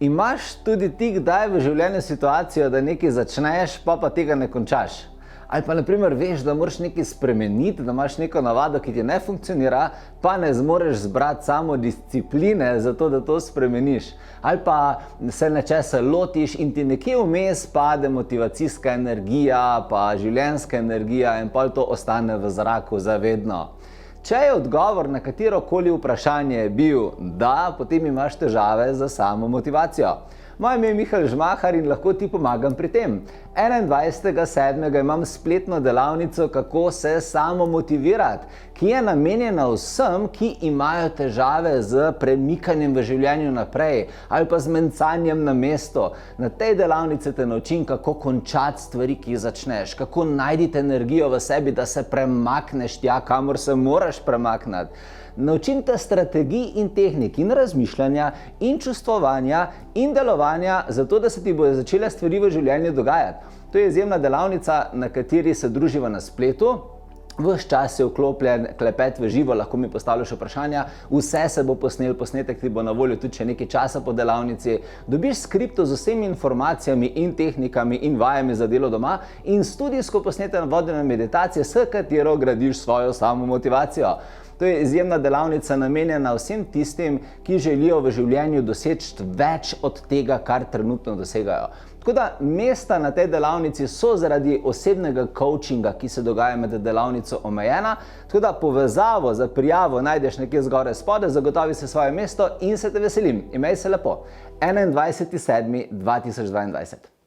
Imaš tudi ti kdaj v življenju situacijo, da nekaj začneš, pa tega ne končaš? Ali pa naprimer veš, da moraš nekaj spremeniti, da imaš neko navado, ki ti ne funkcionira, pa ne zmoreš zbrati samo discipline za to, da to spremeniš. Ali pa se nečesa lotiš in ti nekje vmes pade motivacijska energija, pa življenjska energija in pol to ostane v zraku za vedno. Če je odgovor na katerokoli vprašanje bil da, potem imaš težave za samo motivacijo. Moje ime je Mihael Žmahar in lahko ti pomagam pri tem. 21.7. imam spletno delavnico Kako se samo motivirati, ki je namenjena vsem, ki imajo težave z premikanjem v življenju naprej ali pa z mencanjem na mesto. Na tej delavnici te naučim, kako končati stvari, ki jih začneš, kako najti energijo v sebi, da se premakneš tja, kamor se moraš premakniti. Naučim te strategij in tehnik in razmišljanja in čustvovanja in delovanja, zato da se ti bodo začele stvari v življenju dogajati. To je izjemna delavnica, na kateri se druživa na spletu. Ves čas je vklopljen klepet v živo, lahko mi postavljaš vprašanja, vse se bo posnel, posnetek ti bo na voljo tudi še nekaj časa po delavnici. Dobiš skripto z vsemi informacijami in tehnikami in vajami za delo doma in studijsko posnete vodene meditacije, s katero gradiš svojo samomotivacijo. To je izjemna delavnica namenjena vsem tistim, ki želijo v življenju doseči več od tega, kar trenutno dosegajo. Tako da mesta na tej delavnici so zaradi osebnega coachinga, ki se dogaja med delavnico, omejena. Tako da povezavo za prijavo najdeš nekje zgoraj spodaj, zagotovi se svoje mesto in se te veselim. Imej se lepo. 21.7.2022.